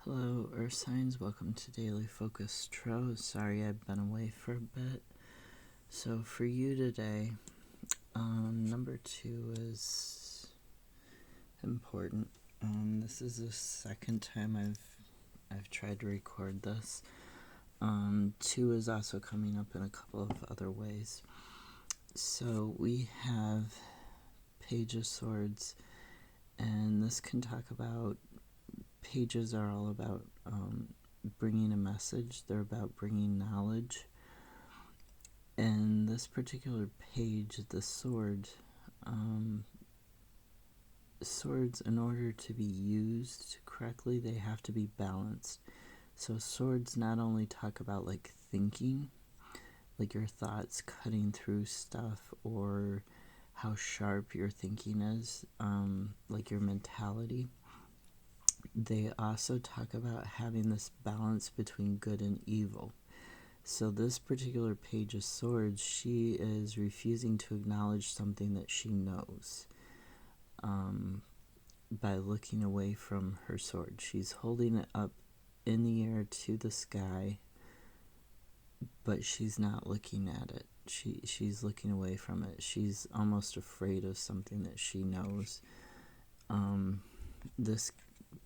Hello, Earth Signs. Welcome to Daily Focus Tarot. Sorry I've been away for a bit. So for you today, number 2 is important. This is the second time I've tried to record this. 2 is also coming up in a couple of other ways. So we have Page of Swords, and this can talk about, pages are all about bringing a message. They're about bringing knowledge. And this particular page, the sword, swords, in order to be used correctly, they have to be balanced. So swords not only talk about like thinking, like your thoughts cutting through stuff, or how sharp your thinking is, like your mentality. They also talk about having this balance between good and evil. So this particular Page of Swords, she is refusing to acknowledge something that she knows by looking away from her sword. She's holding it up in the air to the sky, but she's not looking at it. She's looking away from it. She's almost afraid of something that she knows. This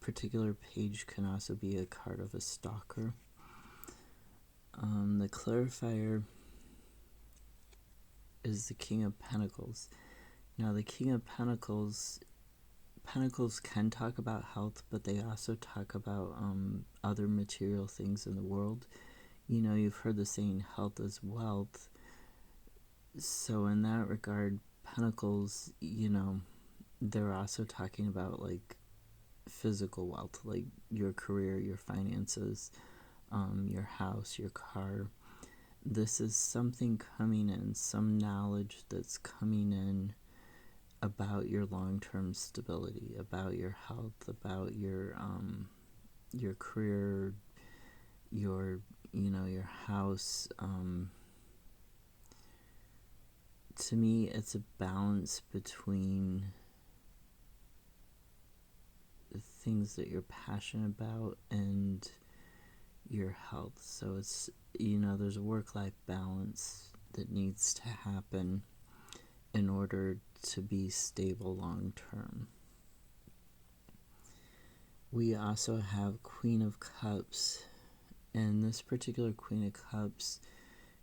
particular page can also be a card of a stalker. The clarifier is the King of Pentacles. Now the King of Pentacles can talk about health, but they also talk about other material things in the world. You know, you've heard the saying, health is wealth. So in that regard, Pentacles, you know, they're also talking about like physical wealth, like your career, your finances, your house, your car. This is something coming in, some knowledge that's coming in about your long-term stability, about your health, about your career, your house. To me, it's a balance between the things that you're passionate about and your health. So it's, there's a work-life balance that needs to happen in order to be stable long term. We also have Queen of Cups, and this particular Queen of Cups,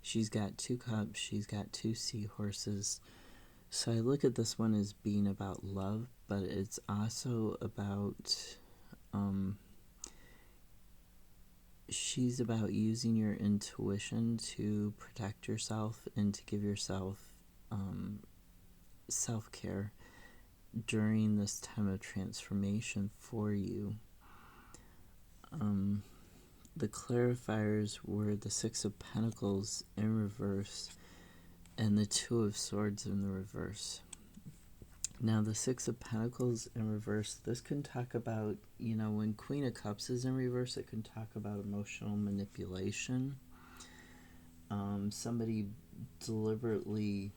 she's got 2 cups, she's got 2 seahorses. So I look at this one as being about love, but it's also about she's about using your intuition to protect yourself and to give yourself self-care during this time of transformation for you. The clarifiers were the 6 of Pentacles in reverse and the 2 of Swords in the reverse. Now the 6 of Pentacles in reverse, this can talk about, when Queen of Cups is in reverse, it can talk about emotional manipulation. Somebody deliberately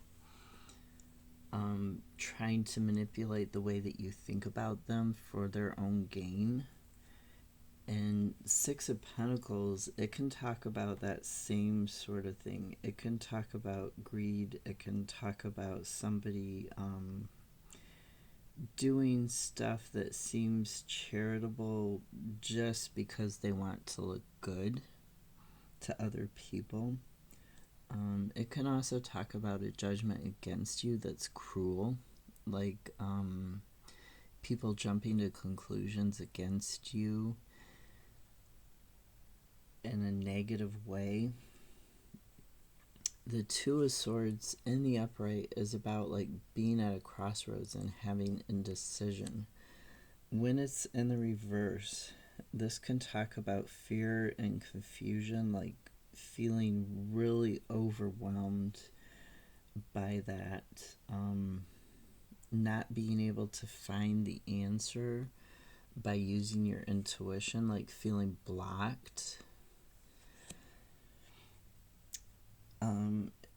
trying to manipulate the way that you think about them for their own gain. And 6 of Pentacles, it can talk about that same sort of thing. It can talk about greed. It can talk about somebody doing stuff that seems charitable just because they want to look good to other people. It can also talk about a judgment against you that's cruel, like people jumping to conclusions against you in a negative way. The 2 of Swords in the upright is about like being at a crossroads and having indecision. When it's in the reverse, this can talk about fear and confusion, like feeling really overwhelmed by that, not being able to find the answer by using your intuition, like feeling blocked.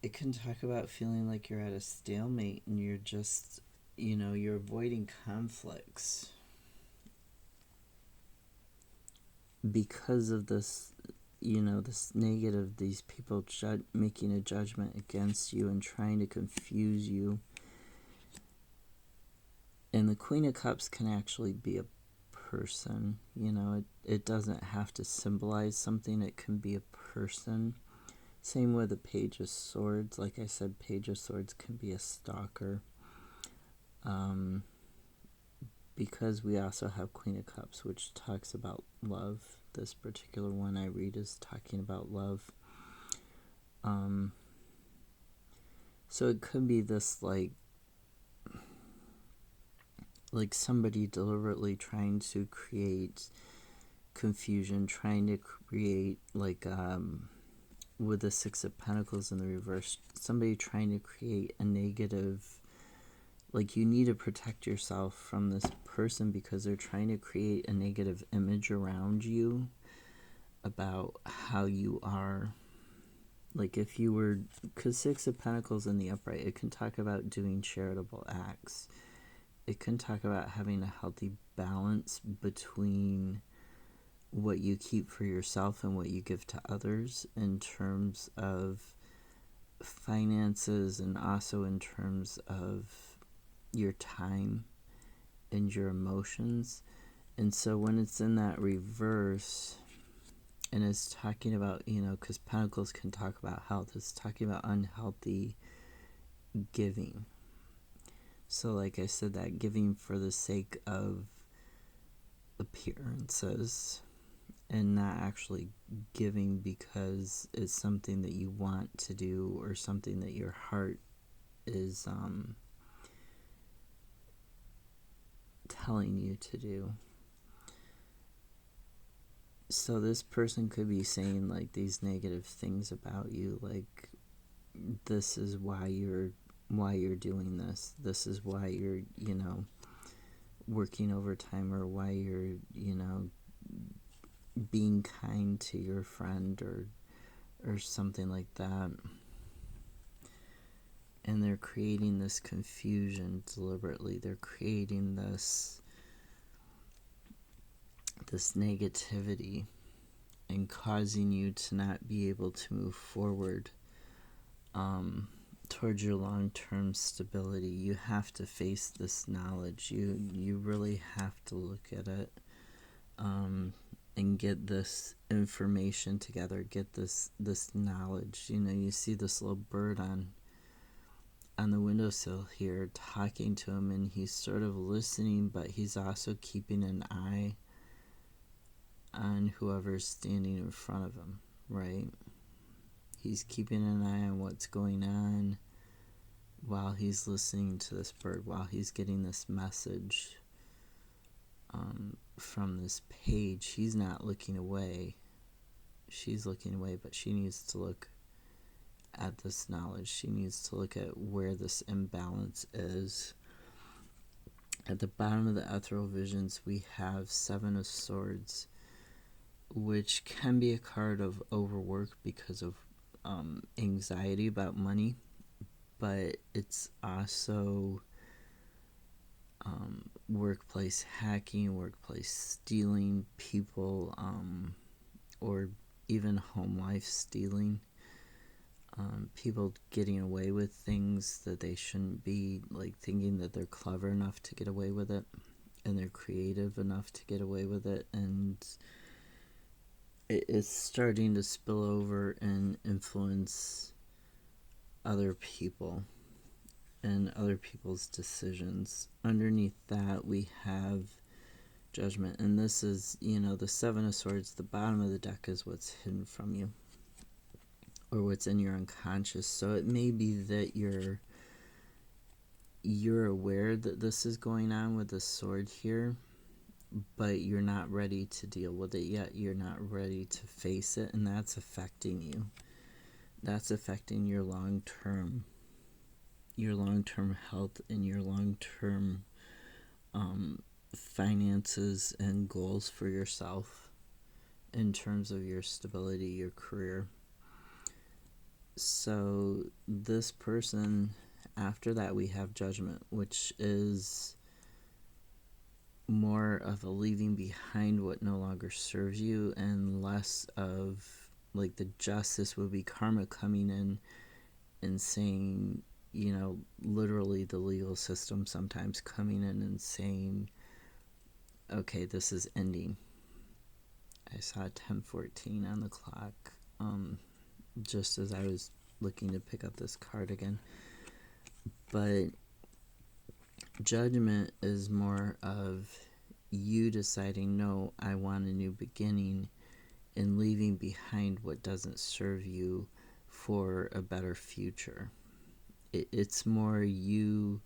It can talk about feeling like you're at a stalemate and you're just, you're avoiding conflicts. because of this, this negative, these people making a judgment against you and trying to confuse you. And the Queen of Cups can actually be a person. It doesn't have to symbolize something. It can be a person. Same with the Page of Swords. Like I said, Page of Swords can be a stalker. Because we also have Queen of Cups, which talks about love. This particular one I read is talking about love. So it could be this like somebody deliberately trying to create confusion, trying to create with the Six of Pentacles in the reverse, somebody trying to create a negative, like you need to protect yourself from this person because they're trying to create a negative image around you about how you are. Like if you were, because Six of Pentacles in the upright, it can talk about doing charitable acts. It can talk about having a healthy balance between what you keep for yourself and what you give to others in terms of finances and also in terms of your time and your emotions. And so when it's in that reverse and it's talking about, because Pentacles can talk about health, it's talking about unhealthy giving. So like I said, that giving for the sake of appearances and not actually giving because it's something that you want to do or something that your heart is telling you to do. So this person could be saying like these negative things about you, like this is why you're doing this. This is why you're, working overtime, or why you're, being kind to your friend or something like that. And they're creating this confusion deliberately. They're creating this negativity and causing you to not be able to move forward towards your long-term stability. You have to face this knowledge. You really have to look at it and get this information together, get this knowledge. You see this little bird on the windowsill here talking to him, and he's sort of listening, but he's also keeping an eye on whoever's standing in front of him, right? He's keeping an eye on what's going on while he's listening to this bird, while he's getting this message from this page. He's not looking away. She's looking away, but she needs to look at this knowledge. She needs to look at where this imbalance is. At the bottom of the Ethereal Visions, we have Seven of Swords, which can be a card of overwork because of anxiety about money, but it's also workplace hacking, workplace stealing, people, or even home life stealing. People getting away with things that they shouldn't be, like thinking that they're clever enough to get away with it, and they're creative enough to get away with it, and it's starting to spill over and influence other people and other people's decisions. Underneath that, we have Judgment, and this is, the Seven of Swords. The bottom of the deck is what's hidden from you, or what's in your unconscious. So it may be that you're aware that this is going on with the sword here, but you're not ready to deal with it yet. You're not ready to face it, and that's affecting you. That's affecting your long-term health and your long-term finances and goals for yourself in terms of your stability, your career. So this person, after that we have Judgment, which is more of a leaving behind what no longer serves you, and less of like the justice would be karma coming in and saying, you know, literally the legal system sometimes coming in and saying, okay, this is ending. I saw 10:14 on the clock, just as I was looking to pick up this card again. But judgment is more of you deciding, no, I want a new beginning, and leaving behind what doesn't serve you for a better future. It's more you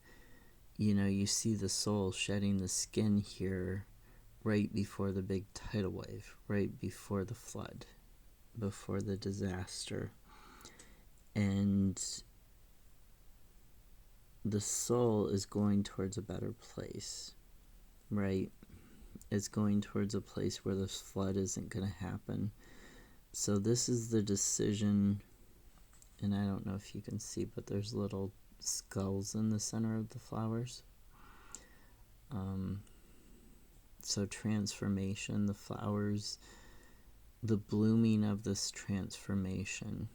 know, you see the soul shedding the skin here right before the big tidal wave, right before the flood, before the disaster. And the soul is going towards a better place, right? It's going towards a place where this flood isn't going to happen. So this is the decision, and I don't know if you can see, but there's little skulls in the center of the flowers. So transformation, the flowers, the blooming of this transformation,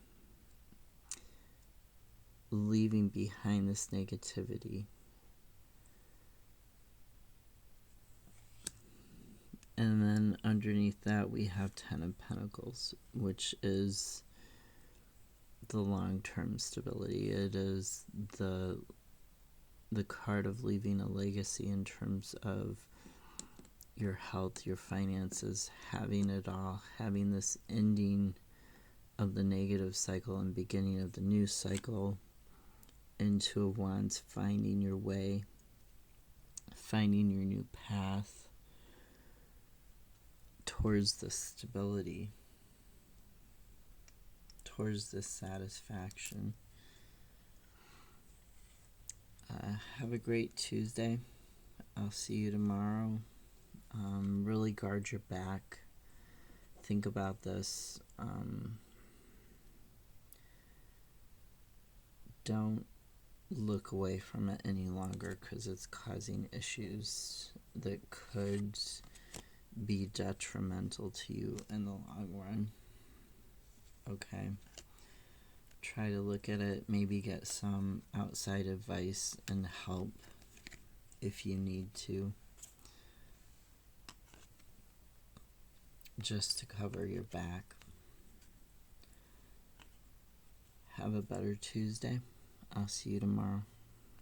leaving behind this negativity. And then underneath that we have 10 of Pentacles, which is the long-term stability. It is the card of leaving a legacy in terms of your health, your finances, having it all, having this ending of the negative cycle and beginning of the new cycle. Into a Wands, finding your way, finding your new path towards the stability, towards the satisfaction. Have a great Tuesday. I'll see you tomorrow. Really guard your back. Think about this. Don't look away from it any longer, because it's causing issues that could be detrimental to you in the long run. Okay? Try to look at it, maybe get some outside advice and help if you need to, just to cover your back. Have a better Tuesday. I'll see you tomorrow.